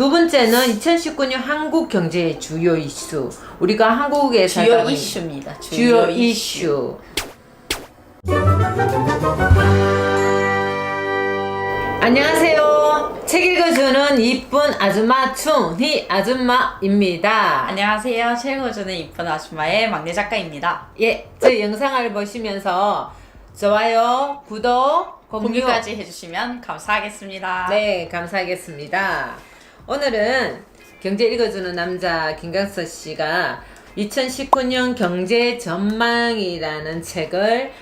두 번째는 2019년 한국 경제의 주요 이슈. 우리가 한국에 주요 살다 이슈입니다. 주요 이슈. 안녕하세요. 책 읽어주는 이쁜 아줌마 충희 아줌마입니다. 안녕하세요. 책 읽어주는 이쁜 아줌마의 막내 작가입니다. 예, 제 영상을 보시면서 좋아요, 구독, 공유까지 해주시면 감사하겠습니다. 네, 감사하겠습니다. 오늘은 경제 읽어주는 남자 김강서 씨가 2019년 경제 전망이라는 책을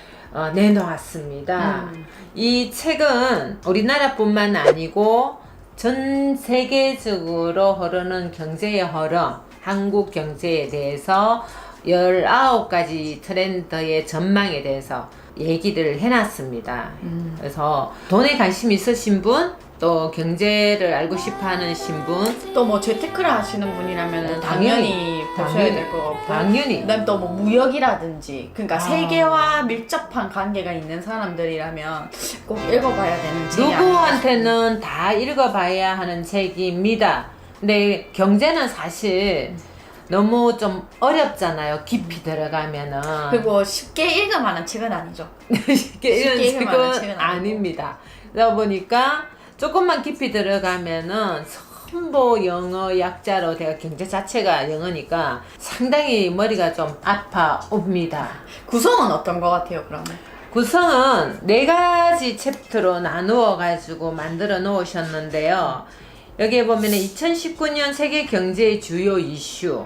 내놓았습니다. 이 책은 우리나라뿐만 아니고 전 세계적으로 흐르는 경제의 흐름, 한국 경제에 대해서 19가지 트렌드의 전망에 대해서 얘기를 해놨습니다. 그래서 돈에 관심 있으신 분, 또 경제를 알고 싶어하는 신분, 또 뭐 재테크를 하시는 분이라면 당연히 보셔야 될 것 같고, 당연히. 그다음 또 뭐 무역이라든지, 그러니까 세계와 밀접한 관계가 있는 사람들이라면 꼭 읽어봐야 되는 책이 아닐까. 누구한테는 다 읽어봐야 하는 책입니다. 근데 경제는 사실 너무 좀 어렵잖아요. 깊이 들어가면은. 그리고 쉽게 읽을 만한 책은 아니죠. 쉽게 이런 읽을 만한 책은 책은 아니고. 아닙니다. 그러다 보니까 조금만 깊이 들어가면은 전부 영어 약자로 대학 경제 자체가 영어니까 상당히 머리가 좀 아파옵니다. 구성은 어떤 것 같아요, 그러면? 구성은 4가지 챕터로 나누어 가지고 만들어 놓으셨는데요. 여기에 보면은 2019년 세계 경제의 주요 이슈.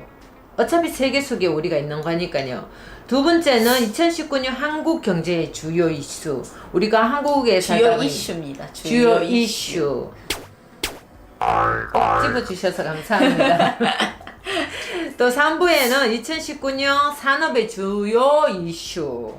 어차피 세계 속에 우리가 있는 거니까요. 두 번째는 2019년 한국 경제의 주요 이슈. 우리가 한국에 주요 살다 보니 이슈입니다. 주요 이슈. 꼭 집어주셔서 감사합니다. 또 3부에는 2019년 산업의 주요 이슈.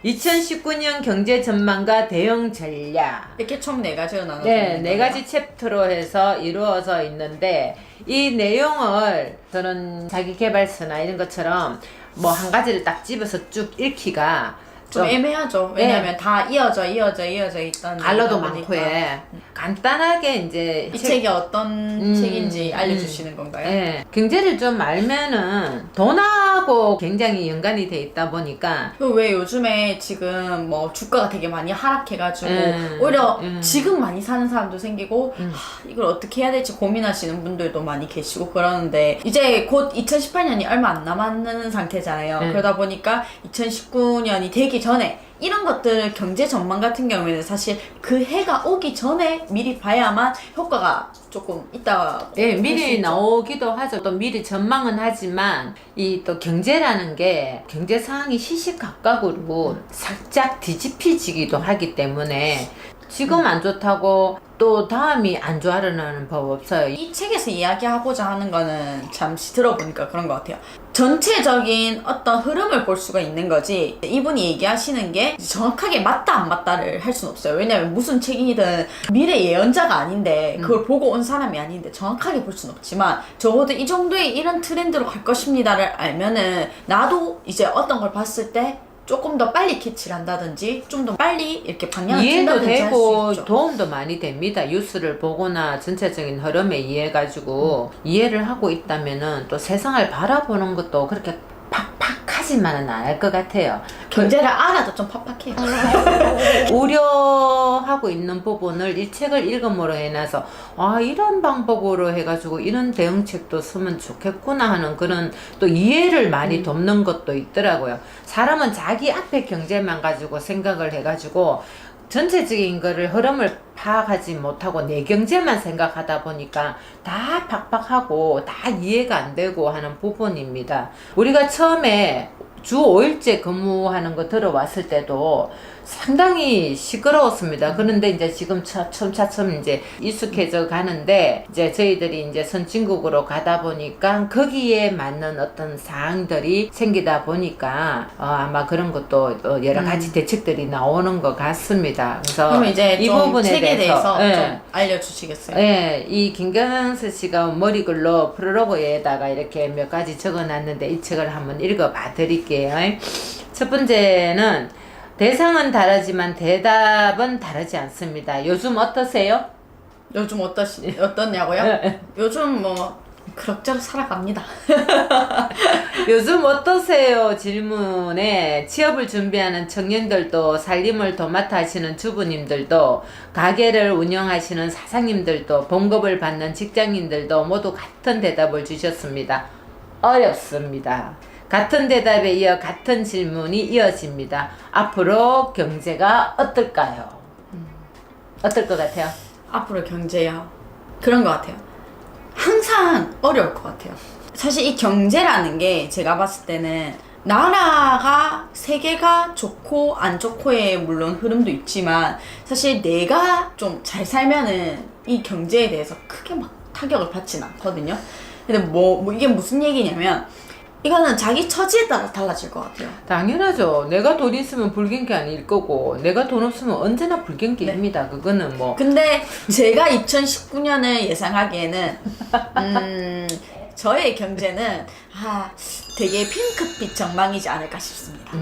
2019년 경제 전망과 대응 전략. 이렇게 총 4가지로 나눠져 네, 있는 4가지 챕터로 해서 이루어져 있는데 이 내용을 저는 자기 개발서나 이런 것처럼 뭐 한 가지를 딱 집어서 쭉 읽기가 좀 애매하죠. 왜냐하면 다 이어져 있던 갈로도 얘기다 많고 보니까. 해. 간단하게 이제 이 책이 어떤 책인지 알려주시는 건가요? 예, 경제를 좀 알면은 돈하고 굉장히 연관이 돼 있다 보니까 그리고 왜 요즘에 지금 뭐 주가가 되게 많이 하락해가지고 오히려 지금 많이 사는 사람도 생기고 이걸 어떻게 해야 될지 고민하시는 분들도 많이 계시고 그러는데 이제 곧 2018년이 얼마 안 남았는 상태잖아요. 그러다 보니까 2019년이 되기 전에 이런 것들 경제 전망 같은 경우에는 사실 그 해가 오기 전에 미리 봐야만 효과가 조금 있다고 예, 할수 미리 있죠. 나오기도 하죠. 또 미리 전망은 하지만 이 또 경제라는 게 경제 상황이 시시각각으로 살짝 뒤집히지기도 하기 때문에 지금 안 좋다고 또 다음이 안 좋아라는 법 없어요. 이 책에서 이야기하고자 하는 거는 잠시 들어보니까 그런 것 같아요. 전체적인 어떤 흐름을 볼 수가 있는 거지 이분이 얘기하시는 게 정확하게 맞다 안 맞다를 할 수는 없어요. 왜냐면 무슨 책이든 미래 예언자가 아닌데 그걸 보고 온 사람이 아닌데 정확하게 볼 수는 없지만 적어도 이 정도의 이런 트렌드로 갈 것입니다를 알면은 나도 이제 어떤 걸 봤을 때 조금 더 빨리 캐치를 한다든지 좀 더 빨리 이렇게 방향을 이해도 튼다든지 할 되고 수 있죠. 도움도 많이 됩니다. 뉴스를 보거나 전체적인 흐름에 이해가지고 이해를 하고 있다면은 또 세상을 바라보는 것도 그렇게 팍팍하지만은 않을 것 같아요. 경제를 알아도 좀 팍팍해요. 우려하고 있는 부분을 이 책을 읽음으로 해놔서 아 이런 방법으로 해가지고 이런 대응책도 쓰면 좋겠구나 하는 그런 또 이해를 많이 돕는 것도 있더라고요. 사람은 자기 앞에 경제만 가지고 생각을 해가지고 전체적인 거를 흐름을 파악하지 못하고 내 경제만 생각하다 보니까 다 팍팍하고 다 이해가 안 되고 하는 부분입니다. 우리가 처음에 주 5일째 근무하는 거 들어왔을 때도 상당히 시끄러웠습니다. 그런데 이제 지금 차츰 이제 익숙해져 가는데 이제 저희들이 이제 선진국으로 가다 보니까 거기에 맞는 어떤 사항들이 생기다 보니까 아마 그런 것도 여러 가지 대책들이 나오는 것 같습니다. 그래서 그럼 이제 이 좀 부분에 책에 대해서 예. 좀 알려주시겠어요? 예, 이 김경서 씨가 머리글로 프롤로그에다가 이렇게 몇 가지 적어놨는데 이 책을 한번 읽어봐 드릴게요. 첫 번째는 대상은 다르지만 대답은 다르지 않습니다. 요즘 어떠세요? 요즘 어떻냐고요? 요즘 뭐 그럭저럭 살아갑니다. 요즘 어떠세요? 질문에 취업을 준비하는 청년들도 살림을 도맡아 하시는 주부님들도 가게를 운영하시는 사장님들도 봉급을 받는 직장인들도 모두 같은 대답을 주셨습니다. 어렵습니다. 같은 대답에 이어 같은 질문이 이어집니다. 앞으로 경제가 어떨까요? 어떨 것 같아요? 앞으로 경제요. 그런 것 같아요. 항상 어려울 것 같아요. 사실 이 경제라는 게 제가 봤을 때는 나라가 세계가 좋고 안 좋고의 물론 흐름도 있지만 사실 내가 좀 잘 살면은 이 경제에 대해서 크게 막 타격을 받진 않거든요. 근데 뭐 이게 무슨 얘기냐면 이거는 자기 처지에 따라 달라질 것 같아요. 당연하죠. 내가 돈 있으면 불경기 아닐 거고 내가 돈 없으면 언제나 불경기입니다. 그거는 뭐 근데 제가 2019년을 예상하기에는 저의 경제는 되게 핑크빛 전망이지 않을까 싶습니다.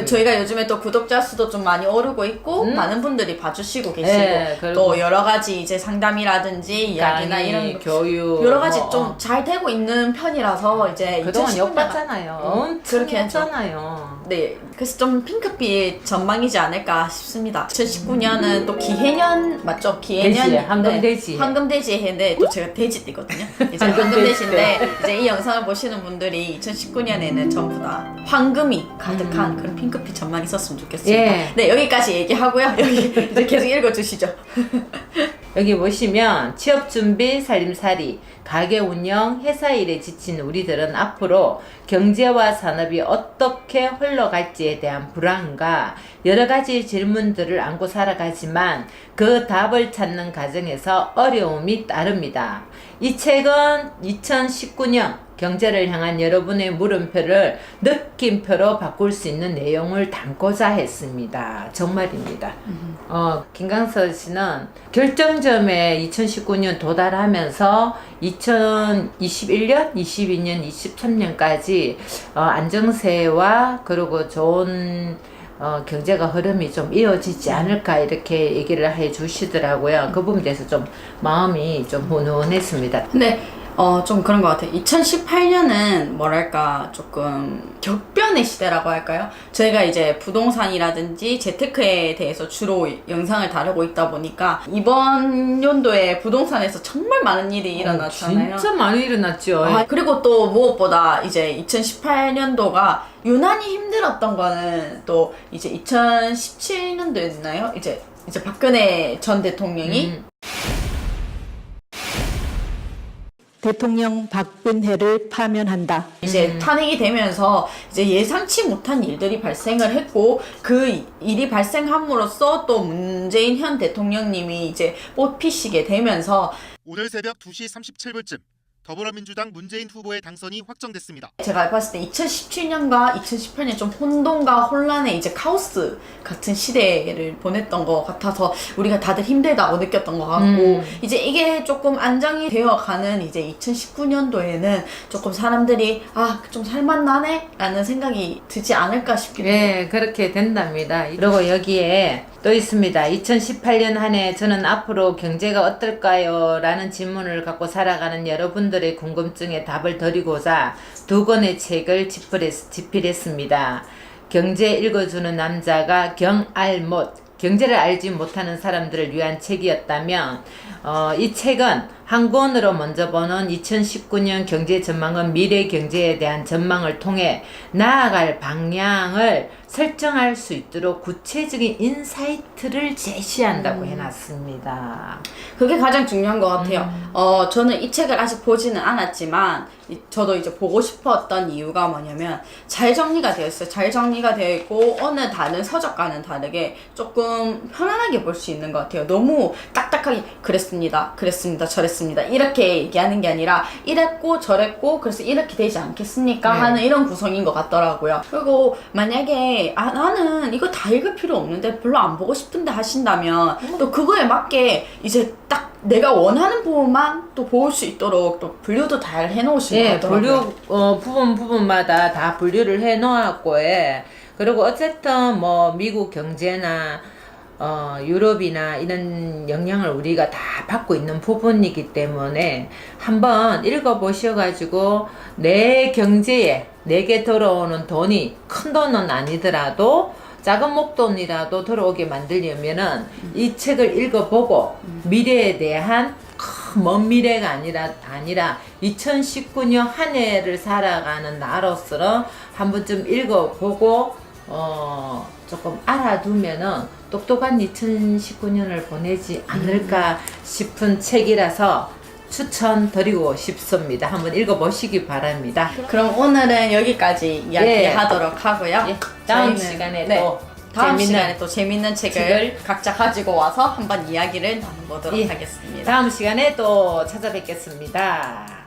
저희가 요즘에 또 구독자 수도 좀 많이 오르고 있고 많은 분들이 봐주시고 계시고 네, 또 여러 가지 이제 상담이라든지 이야기나 강의, 이런 교육 여러 가지 뭐, 좀 잘 되고 있는 편이라서 이제 그동안 2019년 욕받잖아요. 엄청 그렇게 했죠. 했잖아요. 네, 그래서 좀 핑크빛 전망이지 않을까 싶습니다. 2019년은 또 기해년 맞죠? 기해년 돼지, 황금돼지. 네, 황금돼지 해인데 또 제가 돼지띠거든요. 이제 황금돼지인데 이제 이 영상을 보시는 분들이 2019년에는 전부 다 황금이 가득한 그런 핑크빛 전망이 있었으면 좋겠습니다. 예. 네, 여기까지 얘기하고요. 여기 이제 계속 읽어주시죠. 여기 보시면 취업 준비, 살림살이, 가게 운영, 회사 일에 지친 우리들은 앞으로 경제와 산업이 어떻게 흘러갈지에 대한 불안과 여러 가지 질문들을 안고 살아가지만 그 답을 찾는 과정에서 어려움이 따릅니다. 이 책은 2019년 경제를 향한 여러분의 물음표를 느낌표로 바꿀 수 있는 내용을 담고자 했습니다. 정말입니다. 김강서 씨는 결정점에 2019년 도달하면서 2021년, 22년, 23년까지 안정세와 그리고 좋은 경제가 흐름이 좀 이어지지 않을까 이렇게 얘기를 해 주시더라고요. 그 부분에 대해서 좀 마음이 좀 훈훈했습니다. 근데 좀 그런 것 같아요. 2018년은 뭐랄까 조금 격변의 시대라고 할까요? 저희가 이제 부동산이라든지 재테크에 대해서 주로 영상을 다루고 있다 보니까 이번 연도에 부동산에서 정말 많은 일이 일어났잖아요. 진짜 많이 일어났죠. 그리고 또 무엇보다 이제 2018년도가 유난히 힘들었던 거는 또 이제 2017년도였나요? 이제 박근혜 전 대통령이 대통령 박근혜를 파면한다. 이제 탄핵이 되면서 이제 예상치 못한 일들이 발생을 했고 그 일이 발생함으로써 또 문재인 현 대통령님이 이제 뽑히시게 되면서 오늘 새벽 2시 37분쯤 더불어민주당 문재인 후보의 당선이 확정됐습니다. 제가 봤을 때 2017년과 2018년 좀 혼돈과 혼란의 이제 카오스 같은 시대를 보냈던 것 같아서 우리가 다들 힘들다고 느꼈던 것 같고 이제 이게 조금 안정이 되어가는 이제 2019년도에는 조금 사람들이 좀 살만나네? 라는 생각이 들지 않을까 싶기도 해요. 네, 그렇게 된답니다. 그리고 여기에 또 있습니다. 2018년 한 해 저는 앞으로 경제가 어떨까요? 라는 질문을 갖고 살아가는 여러분들의 궁금증에 답을 드리고자 두 권의 책을 집필했습니다. 경제 읽어주는 남자가 경알못, 경제를 알지 못하는 사람들을 위한 책이었다면 이 책은 한 권으로 먼저 보는 2019년 경제 전망은 미래 경제에 대한 전망을 통해 나아갈 방향을 설정할 수 있도록 구체적인 인사이트를 제시한다고 해놨습니다. 그게 가장 중요한 것 같아요. 저는 이 책을 아직 보지는 않았지만 저도 이제 보고 싶었던 이유가 뭐냐면 잘 정리가 되어 있어요. 잘 정리가 되어 있고 어느 다른 서적과는 다르게 조금 편안하게 볼 수 있는 것 같아요. 너무 딱딱하게 그랬습니다, 저랬습니다 이렇게 얘기하는 게 아니라 이랬고 저랬고 그래서 이렇게 되지 않겠습니까? 네. 하는 이런 구성인 것 같더라고요. 그리고 만약에 나는 이거 다 읽을 필요 없는데 별로 안 보고 싶은데 하신다면 또 그거에 맞게 이제 딱 내가 원하는 부분만 또 볼 수 있도록 또 분류도 잘 해놓으신 것 같더라고요. 분류 부분마다 다 분류를 해놓았고, 그리고 어쨌든 뭐 미국 경제나 유럽이나 이런 영향을 우리가 다 받고 있는 부분이기 때문에 한번 읽어보셔가지고 내 경제에 내게 들어오는 돈이 큰 돈은 아니더라도 작은 목돈이라도 들어오게 만들려면은 이 책을 읽어보고 미래에 대한 먼 미래가 아니라 2019년 한 해를 살아가는 나로서 한 번쯤 읽어보고 조금 알아두면은 똑똑한 2019년을 보내지 않을까 싶은 책이라서 추천드리고 싶습니다. 한번 읽어보시기 바랍니다. 그럼 오늘은 여기까지 이야기하도록 하고요. 예, 다음 저희는, 시간에 네, 또 다음 재밌는 시간에 또 재밌는 책을 각자 가지고 와서 한번 이야기를 나눠보도록 예, 하겠습니다. 다음 시간에 또 찾아뵙겠습니다.